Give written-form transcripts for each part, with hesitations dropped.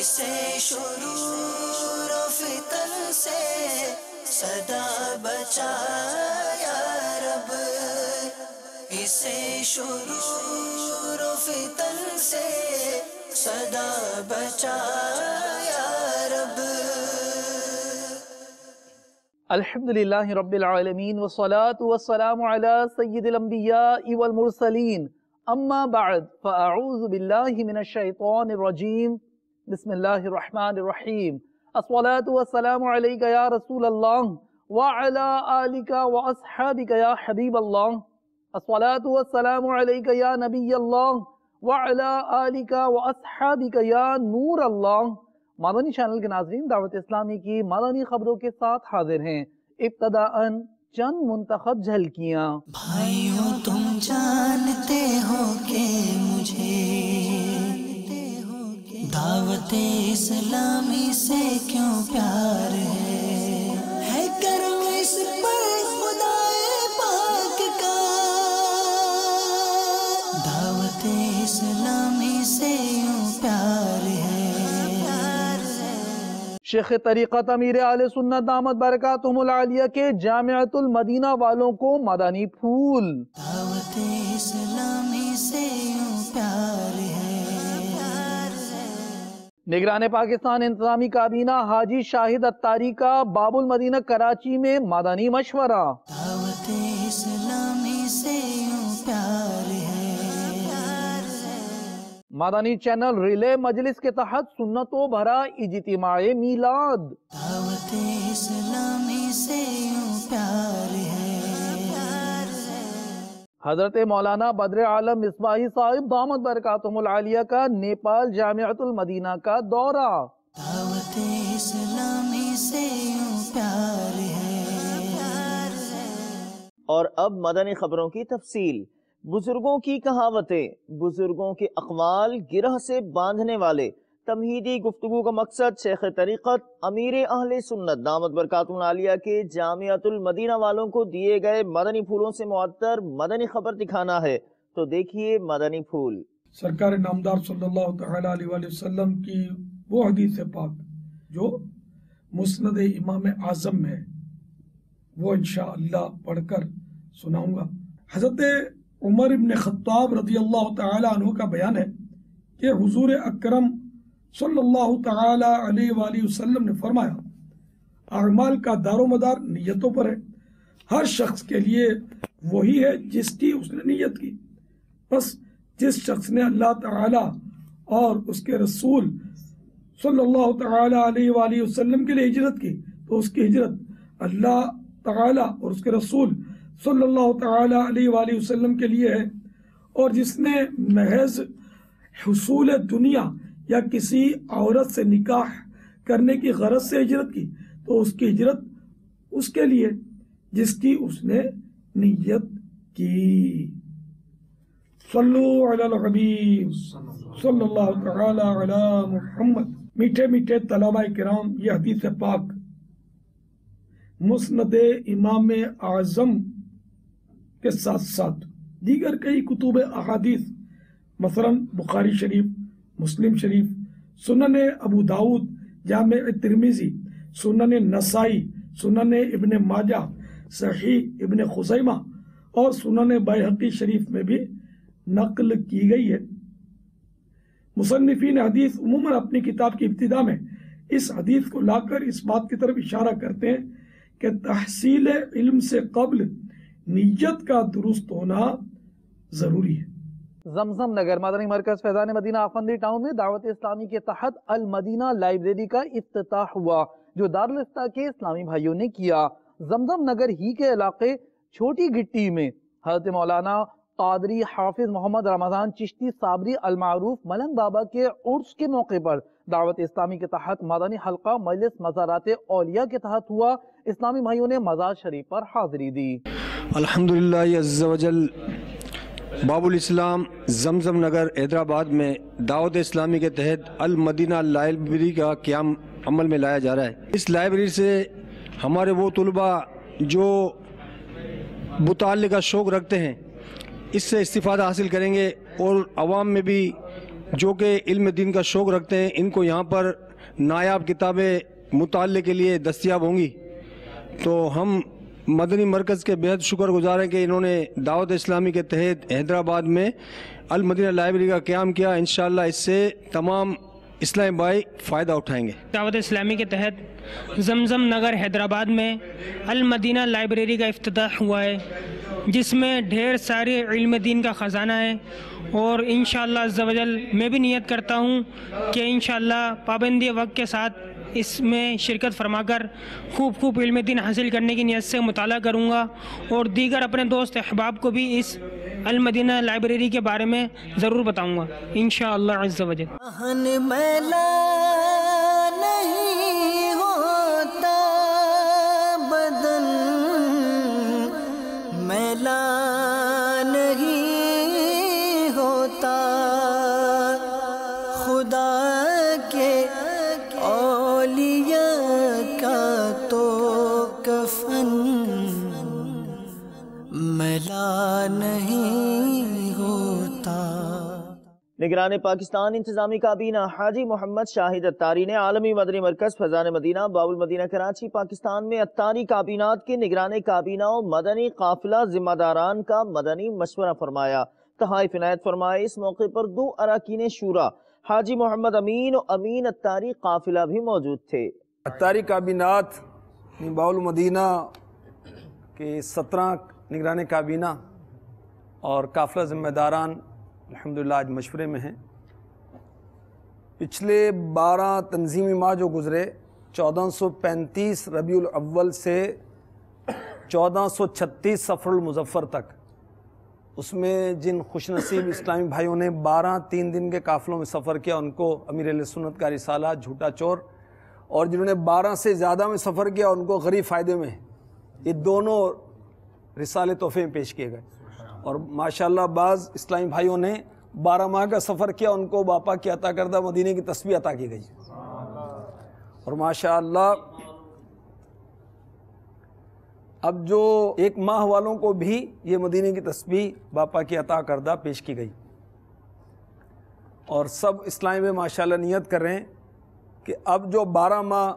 اسے شرور و فتن سے صدا بچا یا رب، اسے شرور و فتن سے صدا بچا یا رب۔ الحمدللہ رب العالمین والصلاة والسلام علی سید الانبیاء والمرسلین، اما بعد فاعوذ باللہ من الشیطان الرجیم، بسم اللہ الرحمن الرحیم۔ الصلاة والسلام علیک یا رسول اللہ وعلی آلک واصحابک یا حبیب اللہ، الصلاة والسلام علیک یا نبی اللہ وعلی آلک واصحابک یا نور اللہ۔ مدنی چینل کے ناظرین، دعوت اسلامی کی مدنی خبروں کے ساتھ حاضر ہیں۔ ابتداءً چند منتخب جھلکیاں۔ بھائیوں تم جانتے ہو کہ مجھے دعوت اسلامی سے کیوں پیار ہے کرم اس پر خدائے پاک کا، دعوت اسلامی سے یوں پیار ہے۔ شیخ طریقت امیر اہل سنت دامت برکاتہم العالیہ کے جامعۃ المدینہ والوں کو مدنی پھول۔ دعوت اسلامی سے یوں پیار ہے۔ نگران پاکستان انتظامی کابینہ حاجی شاہد اتاری کا باب المدینہ کراچی میں مدنی مشورہ۔ دعوت اسلامی سے یوں پیار ہے۔ مدنی چینل ریلے مجلس کے تحت سنتوں بھرا اجتماع میلاد۔ دعوت اسلامی سے یوں پیار ہے۔ حضرت مولانا بدر عالم مصباحی صاحب دامت برکاتہم العالیہ کا نیپال جامعۃ المدینہ کا دورہ۔ دعوت اسلامی سے یوں پیار ہے۔ اور اب مدنی خبروں کی تفصیل۔ بزرگوں کی کہاوتیں، بزرگوں کے اقوال گرہ سے باندھنے والے۔ تمہیدی گفتگو کا مقصد شیخ طریقت امیر اہل سنت دامت برکاتہم العالیہ کے جامعۃ المدینہ والوں کو دیے گئے مدنی پھولوں سے معطر مدنی خبر دکھانا ہے، تو دیکھیے مدنی پھول۔ سرکار نامدار صلی اللہ تعالیٰ علیہ وآلہ وسلم کی وہ حدیث پاک جو مسند امام اعظم میں، وہ انشاءاللہ پڑھ کر سناؤں گا۔ حضرت عمر ابن خطاب رضی اللہ تعالیٰ عنہ کا بیان ہے کہ حضور اکرم صلی اللہ تعالیٰ علیہ وآلہ وسلم نے فرمایا، اعمال کا دار و مدار نیتوں پر ہے، ہر شخص کے لیے وہی ہے جس کی اس نے نیت کی، بس جس شخص نے اللہ تعالیٰ اور اس کے رسول صلی اللہ تعالیٰ علیہ وآلہ وسلم کے لیے ہجرت کی تو اس کی ہجرت اللہ تعالیٰ اور اس کے رسول صلی اللہ تعالیٰ علیہ وآلہ وسلم کے لیے ہے، اور جس نے محض حصول دنیا یا کسی عورت سے نکاح کرنے کی غرض سے ہجرت کی تو اس کی ہجرت اس کے لیے جس کی اس نے نیت کی۔ صلو علی الحبیب صلی اللہ تعالی علی محمد۔ میٹھے میٹھے طلبہ کرام، یہ حدیث پاک مسند امام اعظم کے ساتھ ساتھ دیگر کئی کتب احادیث مثلا بخاری شریف، مسلم شریف، سنن ابو داود، جامع ترمذی، سنن نسائی، سنن ابن ماجہ، صحیح ابن خزیمہ اور سنن بیہقی شریف میں بھی نقل کی گئی ہے۔ مصنفین حدیث عموماً اپنی کتاب کی ابتدا میں اس حدیث کو لا کر اس بات کی طرف اشارہ کرتے ہیں کہ تحصیل علم سے قبل نیت کا درست ہونا ضروری ہے۔ زمزم نگر مدنی مرکز فیضان مدینہ آفندی ٹاؤن میں دعوت اسلامی کے تحت المدینہ لائبریری کا افتتاح ہوا، جو دارالفتہ کے اسلامی بھائیوں نے کیا۔ زمزم نگر ہی کے علاقے چھوٹی گٹی میں حضرت مولانا قادری حافظ محمد رمضان چشتی صابری المعروف ملنگ بابا کے عرس کے موقع پر دعوت اسلامی کے تحت مدنی حلقہ مجلس مزارات اولیاء کے تحت ہوا۔ اسلامی بھائیوں نے مزار شریف پر حاضری دی۔ الحمدللہ عز و جل باب الاسلام زمزم نگر حیدرآباد میں دعوت اسلامی کے تحت المدینہ لائبریری کا قیام عمل میں لایا جا رہا ہے۔ اس لائبریری سے ہمارے وہ طلباء جو مطالعے کا شوق رکھتے ہیں اس سے استفادہ حاصل کریں گے اور عوام میں بھی جو کہ علم دین کا شوق رکھتے ہیں، ان کو یہاں پر نایاب کتابیں مطالعے کے لیے دستیاب ہوں گی۔ تو ہم مدنی مرکز کے بہت شکر گزار ہیں کہ انہوں نے دعوت اسلامی کے تحت حیدرآباد میں المدینہ لائبریری کا قیام کیا۔ انشاءاللہ اس سے تمام اسلامی بھائی فائدہ اٹھائیں گے۔ دعوت اسلامی کے تحت زمزم نگر حیدرآباد میں المدینہ لائبریری کا افتتاح ہوا ہے، جس میں ڈھیر سارے علم دین کا خزانہ ہے، اور انشاءاللہ عز و جل میں بھی نیت کرتا ہوں کہ انشاءاللہ پابندی وقت کے ساتھ اس میں شرکت فرما کر خوب علم دین حاصل کرنے کی نیت سے مطالعہ کروں گا، اور دیگر اپنے دوست احباب کو بھی اس المدینہ لائبریری کے بارے میں ضرور بتاؤں گا انشاءاللہ عز و جل۔ دہن میلا نہیں ہوتا، بدن میلا نہیں ہوتا، خدا کے اولیاء کا تو کفن میلا نہیں ہوتا۔ نگران پاکستان انتظامی کابینہ حاجی محمد شاہد اتاری نے عالمی مدنی مرکز فیضان مدینہ باب المدینہ کراچی پاکستان میں اتاری کابینات کے نگران کابینہ و مدنی قافلہ ذمہ داران کا مدنی مشورہ فرمایا، تحائف عنایت فرمائے۔ اس موقع پر 2 اراکین شورا حاجی محمد امین و امین اتاری قافلہ بھی موجود تھے۔ اتاری کابینات باب المدینہ کے 17 نگران کابینہ اور قافلہ ذمہ داران الحمدللہ آج مشورے میں ہیں۔ پچھلے 12 تنظیمی ماہ جو گزرے 1435 ربیع الاول سے 1436 صفر المظفر تک، اس میں جن خوش نصیب اسلامی بھائیوں نے 12 3 دن کے قافلوں میں سفر کیا، ان کو امیر اہل سنت کا رسالہ جھوٹا چور، اور جنہوں نے 12 سے زیادہ میں سفر کیا ان کو غریب فائدے میں، یہ دونوں رسالے تحفے میں پیش کیے گئے۔ اور ماشاءاللہ بعض اسلامی بھائیوں نے 12 ماہ کا سفر کیا، ان کو باپا کی عطا کردہ مدینے کی تسبیح عطا کی گئی، اور ماشاءاللہ اب جو 1 ماہ والوں کو بھی یہ مدینے کی تسبیح باپا کی عطا کردہ پیش کی گئی، اور سب اسلامی میں ماشاءاللہ نیت کر رہے ہیں کہ اب جو 12 ماہ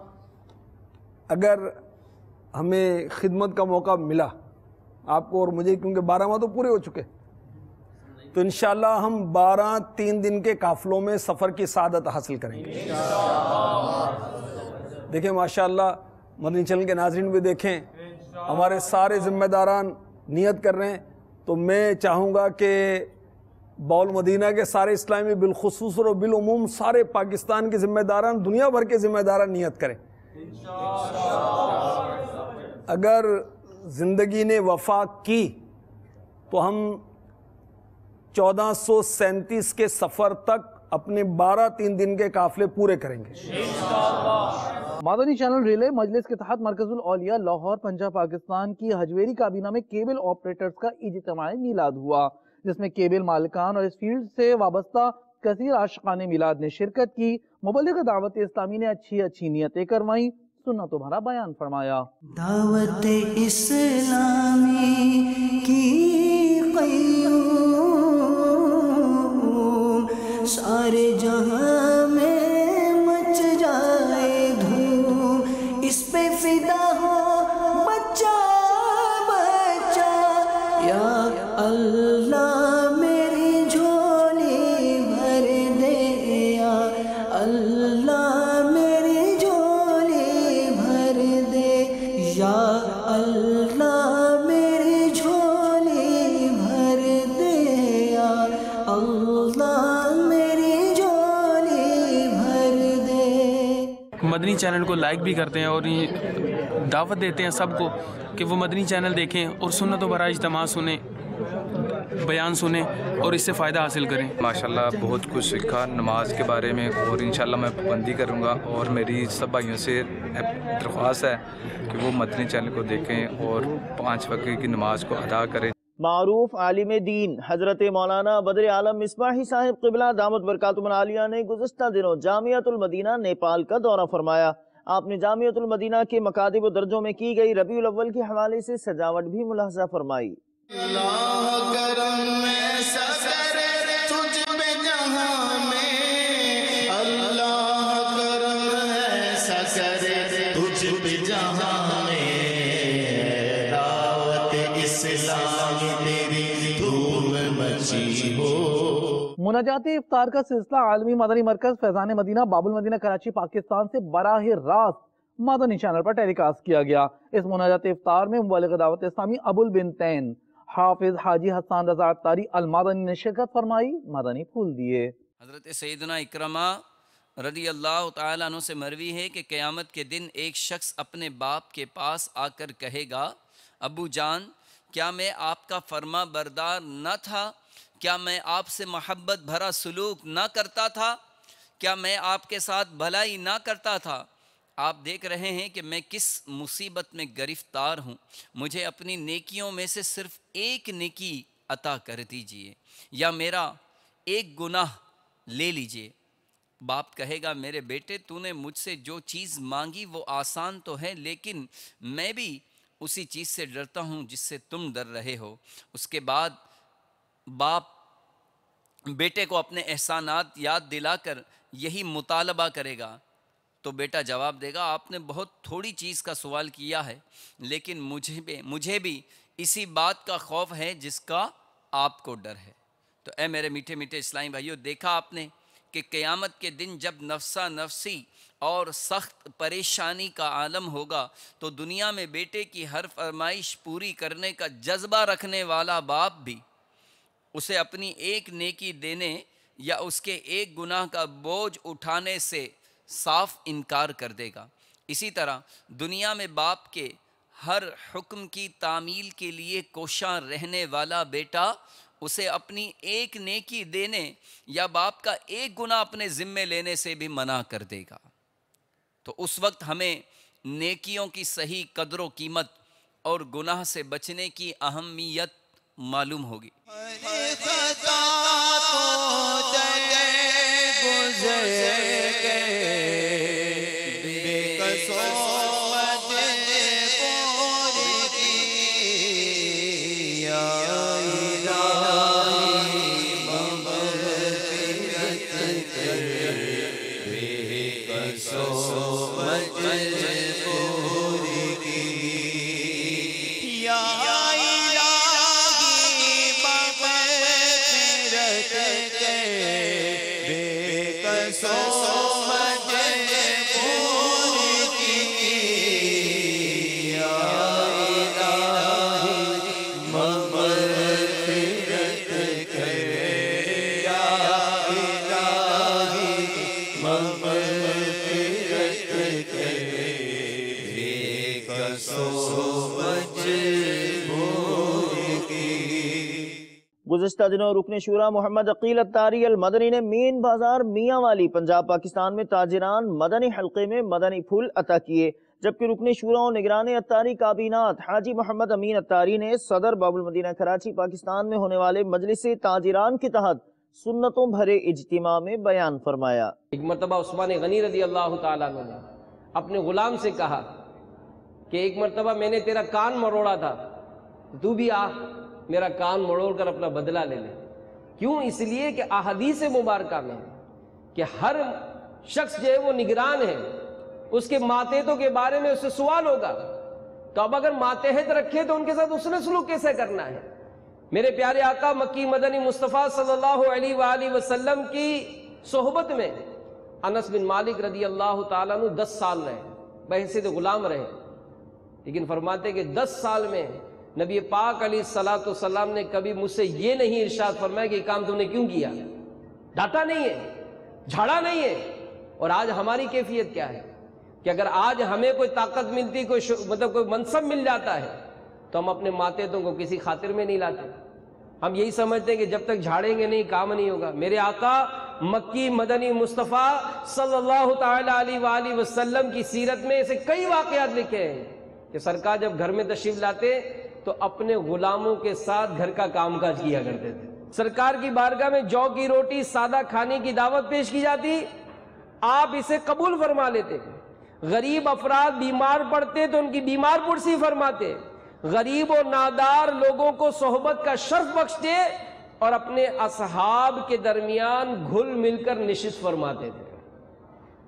اگر ہمیں خدمت کا موقع ملا آپ کو اور مجھے، کیونکہ 12 ماہ تو پورے ہو چکے، تو انشاءاللہ ہم 12 3 دن کے قافلوں میں سفر کی سعادت حاصل کریں گے۔ دیکھیں ماشاءاللہ مدنی چینل کے ناظرین بھی دیکھیں، ہمارے سارے ذمہ داران نیت کر رہے ہیں، تو میں چاہوں گا کہ باب المدینہ کے سارے اسلامی بالخصوص اور بالعموم سارے پاکستان کے ذمہ داران، دنیا بھر کے ذمہ داران نیت کریں۔ اگر زندگی نے وفا کی تو ہم 1437 کے سفر تک اپنے 12 3 دن کے قافلے پورے کریں گے۔ مدنی چینل ریلے مجلس کے تحت مرکز الاولیاء لاہور پنجاب پاکستان کی ہجویری کابینہ میں کیبل آپریٹرز کا اجتماعی میلاد ہوا، جس میں کیبل مالکان اور اس فیلڈ سے وابستہ کثیر عاشقان میلاد نے شرکت کی۔ مبلغ دعوت اسلامی نے اچھی نیتیں کروائیں، سننا تمہارا بیان فرمایا۔ دعوت اسلامی کی قیوم سارے جہاں میں مچ جائے دھوم، اس پہ فدا ہو بچہ بچہ، یا اللہ میری جھولی بھر دے، یا اللہ میری جھولی بھر دے، یا اللہ میری جھولی بھر دے، یا اللہ میری جھولی بھر دے۔ مدنی چینل کو لائک بھی کرتے ہیں اور دعوت دیتے ہیں سب کو کہ وہ مدنی چینل دیکھیں اور سنت و برائے اجتماع سنیں، بیان سنیں اور اس سے فائدہ حاصل کریں۔ ماشاءاللہ بہت کچھ سیکھا نماز کے بارے میں، اور انشاءاللہ میں پابندی کروں گا، اور میری سب بھائیوں سے درخواست ہے کہ وہ مدنی چینل کو دیکھیں اور 5 وقت کی نماز کو ادا کریں۔ معروف عالم دین حضرت مولانا بدر عالم مصباحی صاحب قبلہ دامت برکاتہم العالیہ نے گزشتہ دنوں جامعۃ المدینہ نیپال کا دورہ فرمایا۔ آپ نے جامعۃ المدینہ کے مکاتب و درجوں میں کی گئی ربیع الاول کے حوالے سے سجاوٹ بھی ملاحظہ فرمائی۔ اللہ کرم میں سکر تجھ پہ جہاں میں بچی ہو۔ مناجات افطار کا سلسلہ عالمی مدنی مرکز فیضان مدینہ باب المدینہ کراچی پاکستان سے براہ راست مدنی چینل پر ٹیلی کاسٹ کیا گیا۔ اس مناجات افطار میں مبلغ دعوت اسلامی ابو البنتین حافظ حاجی حسان رضا عطاری المدنی نے شرکت فرمائی، مدنی پھول دیے۔ حضرت سیدنا اکرمہ رضی اللہ تعالیٰ عنہ سے مروی ہے کہ قیامت کے دن ایک شخص اپنے باپ کے پاس آ کر کہے گا، ابو جان کیا میں آپ کا فرما بردار نہ تھا؟ کیا میں آپ سے محبت بھرا سلوک نہ کرتا تھا؟ کیا میں آپ کے ساتھ بھلائی نہ کرتا تھا؟ آپ دیکھ رہے ہیں کہ میں کس مصیبت میں گرفتار ہوں، مجھے اپنی نیکیوں میں سے صرف ایک نیکی عطا کر دیجئے یا میرا ایک گناہ لے لیجئے۔ باپ کہے گا، میرے بیٹے تو نے مجھ سے جو چیز مانگی وہ آسان تو ہے، لیکن میں بھی اسی چیز سے ڈرتا ہوں جس سے تم ڈر رہے ہو۔ اس کے بعد باپ بیٹے کو اپنے احسانات یاد دلا کر یہی مطالبہ کرے گا، تو بیٹا جواب دے گا، آپ نے بہت تھوڑی چیز کا سوال کیا ہے، لیکن مجھے بھی اسی بات کا خوف ہے جس کا آپ کو ڈر ہے۔ تو اے میرے میٹھے میٹھے اسلامی بھائیوں، دیکھا آپ نے کہ قیامت کے دن جب نفسا نفسی اور سخت پریشانی کا عالم ہوگا تو دنیا میں بیٹے کی ہر فرمائش پوری کرنے کا جذبہ رکھنے والا باپ بھی اسے اپنی ایک نیکی دینے یا اس کے ایک گناہ کا بوجھ اٹھانے سے صاف انکار کر دے گا۔ اسی طرح دنیا میں باپ کے ہر حکم کی تعمیل کے لیے کوشاں رہنے والا بیٹا اسے اپنی ایک نیکی دینے یا باپ کا ایک گناہ اپنے ذمے لینے سے بھی منع کر دے گا۔ تو اس وقت ہمیں نیکیوں کی صحیح قدر و قیمت اور گناہ سے بچنے کی اہمیت معلوم ہوگی۔ گزشتہ دنوں رکن شورا محمد عقیل عطاری المدنی نے مین بازار میاں والی پنجاب پاکستان میں تاجران مدنی حلقے میں مدنی پھول عطا کیے، جبکہ رکن شورا و نگران عطاری کابینات حاجی محمد امین عطاری نے صدر باب المدینہ کراچی پاکستان میں ہونے والے مجلس تاجران کے تحت سنتوں بھرے اجتماع میں بیان فرمایا۔ ایک مرتبہ عثمان غنی رضی اللہ تعالیٰ عنہ نے اپنے غلام سے کہا کہ ایک مرتبہ میں نے تیرا کان مروڑا تھا، تو بھی آ میرا کان مروڑ کر اپنا بدلہ لے لے۔ کیوں؟ اس لیے کہ احادیث مبارکہ میں کہ ہر شخص جو ہے وہ نگران ہے، اس کے ماتحتوں کے بارے میں اس سے سوال ہوگا، تو اب اگر ماتحت رکھے تو ان کے ساتھ اس نے سلوک کیسے کرنا ہے۔ میرے پیارے آقا مکی مدنی مصطفیٰ صلی اللہ علیہ وآلہ وسلم کی صحبت میں انس بن مالک رضی اللہ تعالیٰ عنہ 10 سال رہے، بحیثیت غلام رہے، لیکن فرماتے کہ 10 سال میں نبی پاک علیہ الصلوۃ والسلام نے کبھی مجھ سے یہ نہیں ارشاد فرمایا کہ یہ کام تم نے کیوں کیا، ڈانٹا نہیں ہے، جھاڑا نہیں ہے۔ اور آج ہماری کیفیت کیا ہے کہ اگر آج ہمیں کوئی طاقت ملتی، کوئی منصب مل جاتا ہے تو ہم اپنے ماتحتوں کو کسی خاطر میں نہیں لاتے، ہم یہی سمجھتے ہیں کہ جب تک جھاڑیں گے نہیں کام نہیں ہوگا۔ میرے آقا مکی مدنی مصطفیٰ صلی اللہ تعالیٰ علیہ وآلہ وسلم کی سیرت میں ایسے کئی واقعات لکھے ہیں کہ سرکار جب گھر میں تشریف لاتے تو اپنے غلاموں کے ساتھ گھر کا کام کاج کیا کرتے تھے۔ سرکار کی بارگاہ میں جو کی روٹی سادہ کھانے کی دعوت پیش کی جاتی، آپ اسے قبول فرما لیتے۔ غریب افراد بیمار پڑتے تو ان کی بیمار پرسی فرماتے، غریب و نادار لوگوں کو صحبت کا شرف بخشتے اور اپنے اصحاب کے درمیان گھل مل کر نشست فرماتے تھے۔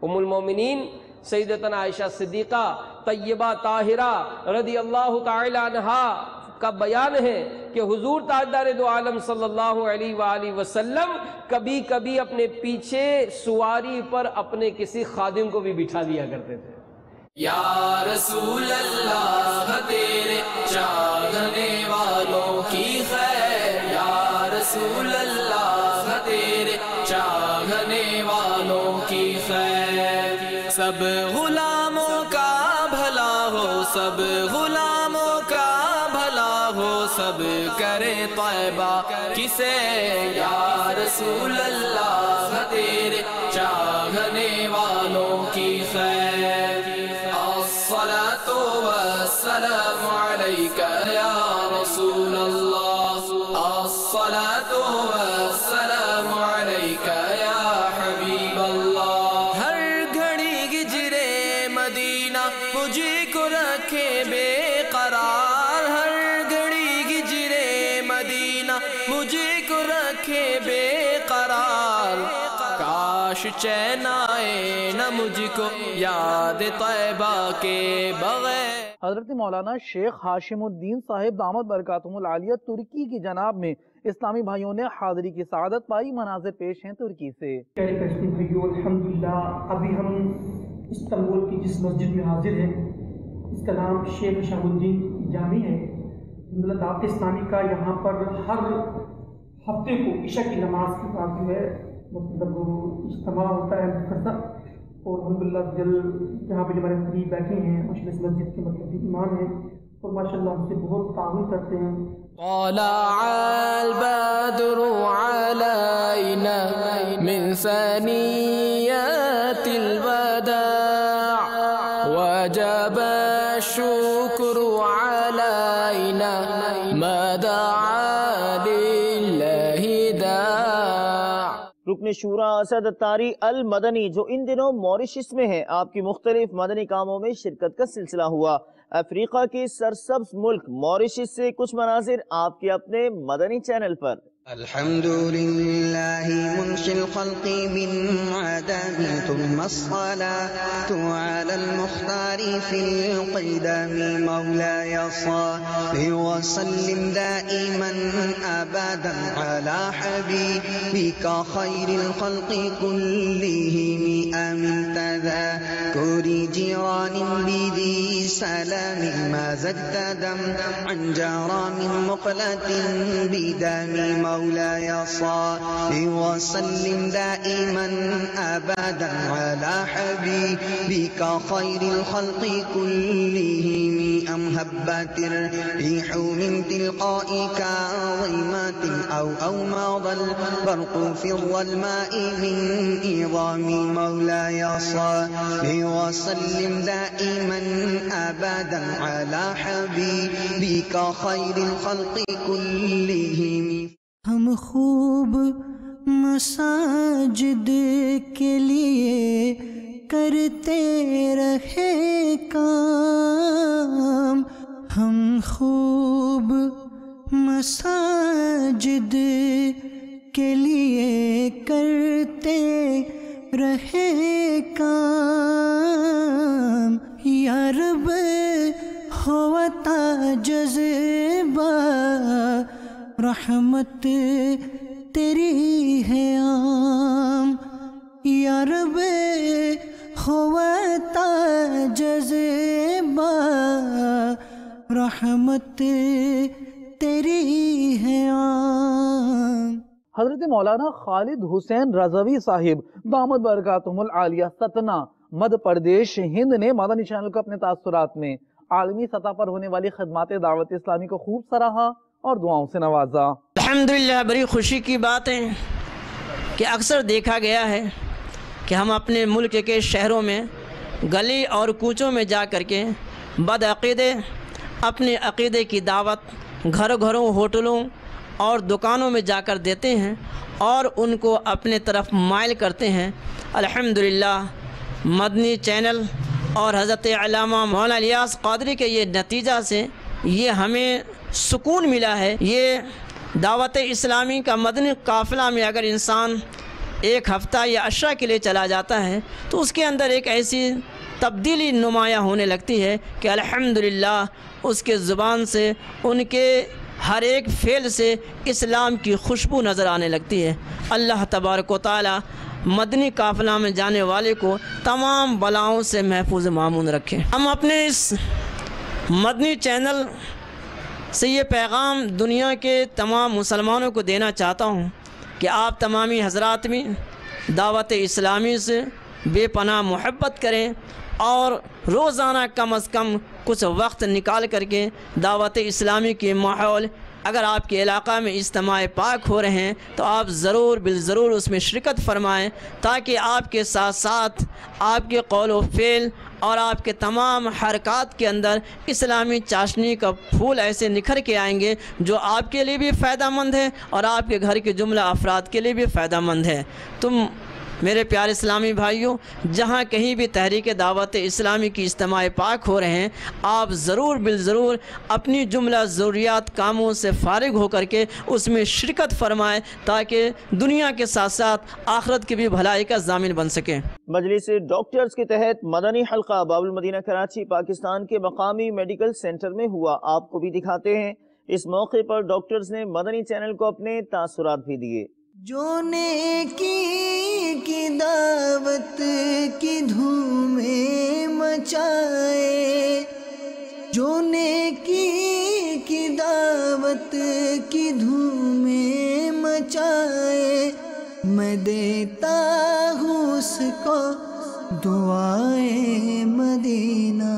ام المومنین سیدتنا عائشہ صدیقہ طیبہ طاہرہ رضی اللہ تعالی عنہا کا بیان ہے کہ حضور تاجدار دو عالم صلی اللہ علیہ وآلہ وسلم کبھی کبھی اپنے پیچھے سواری پر اپنے کسی خادم کو بھی بٹھا دیا کرتے تھے. یا رسول اللہ تیرے چاہنے والوں کی خیر، یا رسول اللہ تیرے چاہنے والوں کی خیر. سب غلاموں کا بھلا ہو، سب غلاموں کا بھلا ہو، سب کرے طیبہ کسے. یا رسول اللہ تیرے چاہنے والوں کی خیر. الصلاة والسلام علیک یا رسول اللہ، الصلاة والسلام علیک یا حبیب اللہ. ہر گھڑی گجرے مدینہ مجھے کو رکھے بے قرار، ہر گھڑی گجرے مدینہ مجھے کو رکھے بے قرار. کاش چین آئے نہ مجھ کو یاد طیبہ کے بغیر. حضرت مولانا شیخ ہاشم الدین صاحب دامت برکاتہم العالیہ ترکی کی جناب میں اسلامی بھائیوں نے حاضری کی سعادت پائی. مناظر پیش ہیں ترکی سے. الحمدللہ ابھی ہم استنبول کی جس مسجد میں حاضر ہیں اس کا نام شیخ شاہ الدین جامع ہے. دعوت اسلامی کا یہاں پر ہر ہفتے کو عشاء کی نماز کے بعد جو ہے مطلب اجتماع ہوتا ہے مختصر، اور الحمدللہ جہاں پہ ہمارے قریب بیٹھے ہیں مشہور اس مسجد کے مطلب امام ہیں اور ماشاءاللہ ہم سے بہت تعاون کرتے ہیں. طلع البدر علينا من ثنيات الوداع وجب الشكر علينا ما دعا لله داع. رکن شورا اسد اتاری المدنی جو ان دنوں موریشس میں ہیں، آپ کی مختلف مدنی کاموں میں شرکت کا سلسلہ ہوا. افریقہ کے سرسبز ملک موریشس سے کچھ مناظر آپ کے اپنے مدنی چینل پر. الحمد لله منشئ الخلق من عدم ثم الصلاة على المختار في القدم مولاي صل وسلم دائما أبدا على حبيبك خير الخلق كلهم أمن تذكر جيران بذي سلام ما زد دم عن جرى من مقلة بدم مولاي صل وسلم دائما أبدا على حبيبك خير الخلق كلهم أم هبت الريح من تلقاء كاظمة أو مضى البرق في الظلماء من عظام مولاي صل وسلم دائما أبدا على حبيبك خير الخلق كلهم. ہم خوب مساجد کے لیے کرتے رہے کام، ہم خوب مساجد کے لیے کرتے رہے کام. یا رب ہوتا جذبہ رحمت تیری ہے عام. یا رب ہوتا جذبہ رحمت تیری ہے عام. حضرت مولانا خالد حسین رضوی صاحب دامت برکاتہم العالیہ ستنا مدھیہ پردیش ہند نے مدنی چینل کو اپنے تاثرات میں عالمی سطح پر ہونے والی خدمات دعوت اسلامی کو خوب سراہا اور دعاؤں سے نوازا. الحمدللہ بڑی خوشی کی بات ہے کہ اکثر دیکھا گیا ہے کہ ہم اپنے ملک کے شہروں میں گلی اور کوچوں میں جا کر کے بدعقیدے اپنے عقیدے کی دعوت گھروں گھروں ہوٹلوں اور دکانوں میں جا کر دیتے ہیں اور ان کو اپنے طرف مائل کرتے ہیں. الحمدللہ مدنی چینل اور حضرت علامہ مولانا الیاس قادری کے یہ نتیجہ سے یہ ہمیں سکون ملا ہے. یہ دعوت اسلامی کا مدنی قافلہ میں اگر انسان ایک ہفتہ یا عشرہ کے لیے چلا جاتا ہے تو اس کے اندر ایک ایسی تبدیلی نمایاں ہونے لگتی ہے کہ الحمدللہ اس کے زبان سے، ان کے ہر ایک فعل سے اسلام کی خوشبو نظر آنے لگتی ہے۔ اللہ تبارک و تعالی مدنی قافلہ میں جانے والے کو تمام بلاؤں سے محفوظ مامون رکھے۔ ہم اپنے اس مدنی چینل سے یہ پیغام دنیا کے تمام مسلمانوں کو دینا چاہتا ہوں کہ آپ تمامی حضرات بھی دعوت اسلامی سے بے پناہ محبت کریں اور روزانہ کم از کم کچھ وقت نکال کر کے دعوت اسلامی کے ماحول، اگر آپ کے علاقہ میں اجتماع پاک ہو رہے ہیں تو آپ ضرور بالضرور اس میں شرکت فرمائیں، تاکہ آپ کے ساتھ ساتھ آپ کے قول و فعل اور آپ کے تمام حرکات کے اندر اسلامی چاشنی کا پھول ایسے نکھر کے آئیں گے جو آپ کے لیے بھی فائدہ مند ہے اور آپ کے گھر کے جملہ افراد کے لیے بھی فائدہ مند ہے۔ تم میرے پیارے اسلامی بھائیوں، جہاں کہیں بھی تحریک دعوت اسلامی کی اجتماع پاک ہو رہے ہیں، آپ ضرور بالضرور اپنی جملہ ضروریات کاموں سے فارغ ہو کر کے اس میں شرکت فرمائیں، تاکہ دنیا کے ساتھ ساتھ آخرت کی بھی بھلائی کا ضامن بن سکیں۔ مجلس ڈاکٹرز کے تحت مدنی حلقہ باب المدینہ کراچی پاکستان کے مقامی میڈیکل سینٹر میں ہوا، آپ کو بھی دکھاتے ہیں۔ اس موقع پر ڈاکٹرز نے مدنی چینل کو اپنے تاثرات بھی دیے۔ جو نیکی کی دعوت کی دھومیں مچائے، جو نیکی کی دعوت کی دھومیں مچائے، میں دیتا ہوں اس کو دعائے مدینہ،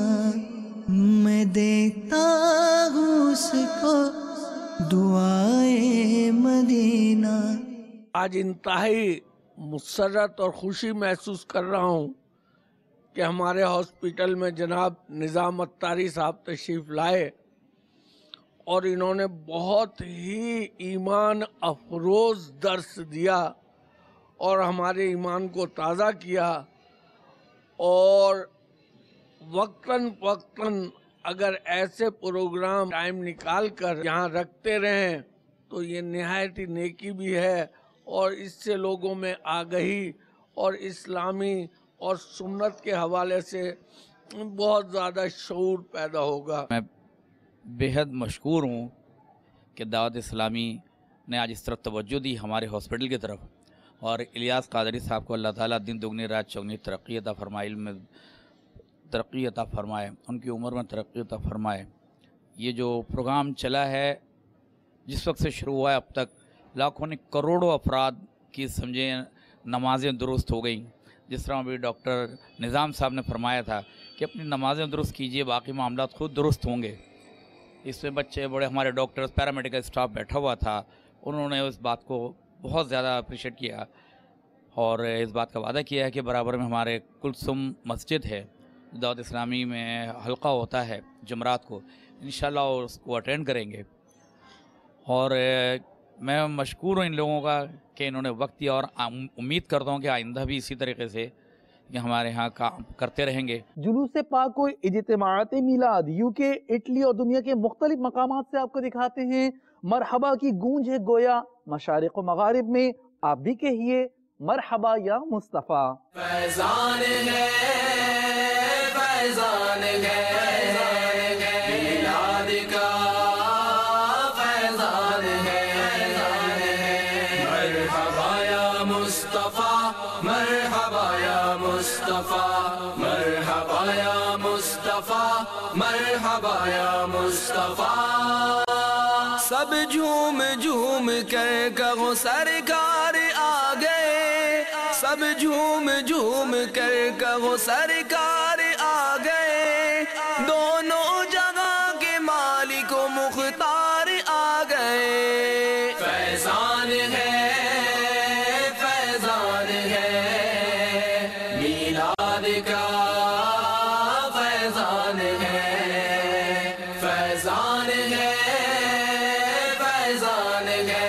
میں دیتا ہوں اس کو دعائے مدینہ۔ آج انتہائی مسرت اور خوشی محسوس کر رہا ہوں کہ ہمارے ہاسپٹل میں جناب نظام اتاری صاحب تشریف لائے اور انہوں نے بہت ہی ایمان افروز درس دیا اور ہمارے ایمان کو تازہ کیا، اور وقتاً فوقتاً اگر ایسے پروگرام ٹائم نکال کر یہاں رکھتے رہیں تو یہ نہایت ہی نیکی بھی ہے، اور اس سے لوگوں میں آگہی اور اسلامی اور سنت کے حوالے سے بہت زیادہ شعور پیدا ہوگا۔ میں بہت مشکور ہوں کہ دعوت اسلامی نے آج اس طرف توجہ دی ہمارے ہاسپٹل کی طرف، اور الیاس قادری صاحب کو اللہ تعالیٰ دن دگنی رات چوگنی ترقی عطا فرمائے، علم میں ترقی عطا فرمائے، ان کی عمر میں ترقی عطا فرمائے۔ یہ جو پروگرام چلا ہے، جس وقت سے شروع ہوا ہے اب تک لاکھوں نے کروڑوں افراد کی سمجھیں نمازیں درست ہو گئیں۔ جس طرح ابھی ڈاکٹر نظام صاحب نے فرمایا تھا کہ اپنی نمازیں درست کیجئے، باقی معاملات خود درست ہوں گے۔ اس میں بچے بڑے ہمارے ڈاکٹرز، پیرامیڈیکل اسٹاف بیٹھا ہوا تھا، انہوں نے اس بات کو بہت زیادہ اپریشیٹ کیا اور اس بات کا وعدہ کیا ہے کہ برابر میں ہمارے کلثوم مسجد ہے، دعوت اسلامی میں حلقہ ہوتا ہے جمعرات کو، انشاءاللہ اس کو اٹینڈ کریں گے۔ اور میں مشکور ہوں ان لوگوں کا کہ انہوں نے وقت دیا، اور امید کرتا ہوں کہ آئندہ بھی اسی طریقے سے کہ ہمارے ہاں کام کرتے رہیں گے۔ جلوس پاک کو اجتماعات میلاد UK، اٹلی اور دنیا کے مختلف مقامات سے آپ کو دکھاتے ہیں۔ مرحبا کی گونج ہے گویا مشارق و مغارب میں، آپ بھی کہیے مرحبا یا مصطفیٰ۔ فیضان ہے، فیضان ہے، میلاد کا فیضان ہے، مرحبا یا مصطفیٰ، مرحبا یا مصطفیٰ، مرحبا یا مصطفیٰ، مرحبا یا مصطفیٰ۔ سب جھوم جھوم کر کہو سرکار آ گئے، سب جھوم جھوم کر کہو سرکار آ گئے، دونوں جگہ کے مالک و مختار آ گئے۔ فیضان ہے، فیضان ہے، میلاد کا فیضان ہے، فیضان ہے، فیضان ہے،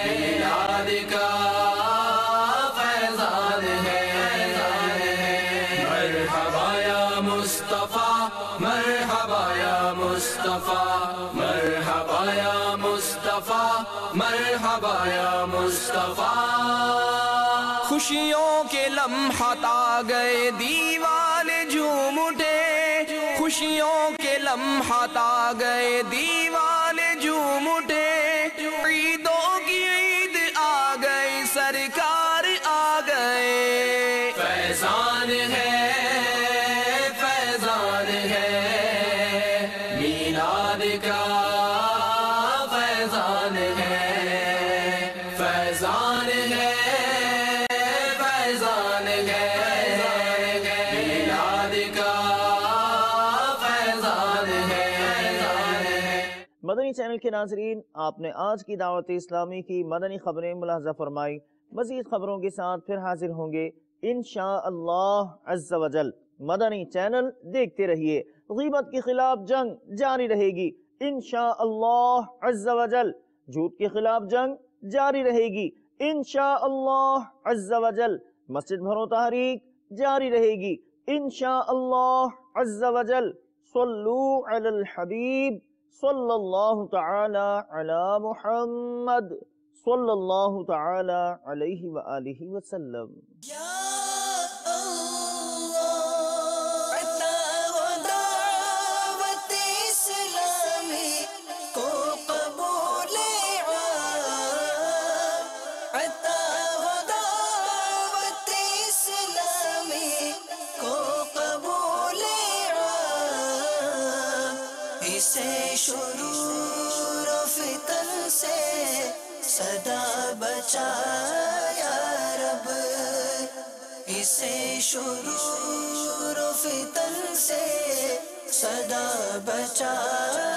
میلاد کا فیضان ہے، مرحبا یا مصطفیٰ، مرحبا یا مصطفیٰ، مرحبا یا مصطفیٰ، مرحبا یا مصطفیٰ۔ خوشیوں کے لمحات آ گئے، دیوانے جھوم اٹھے، خوشیوں کے لمحات آ گئے دیوانے جھوم اٹھے عیدوں کی عید آ گئی سرکار آ گئے فیضان ہے فیضان ہے میلاد کا فیضان ہے فیضان ہے فیضان ہے میلاد کا فیضان ہے۔ مدنی چینل کے ناظرین، آپ نے آج کی دعوت اسلامی کی مدنی خبریں ملاحظہ فرمائی۔ مزید خبروں کے ساتھ پھر حاضر ہوں گے انشاءاللہ عز و جل۔ مدنی چینل دیکھتے رہیے، غیبت کے خلاف جنگ جاری رہے گی انشاءاللہ عز و جل، جھوٹ کے خلاف جنگ جاری رہے گی انشاءاللہ عز و جل، مسجد بھرو تحریک جاری رہے گی انشاءاللہ عز و جل۔ صلو علی الحبیب صلی اللہ تعالی علی محمد صلی اللہ تعالی علیہ وآلہ وسلم۔ شرور و فتن سے صدا بچایا رب، اسے شرور و فتن سے صدا بچایا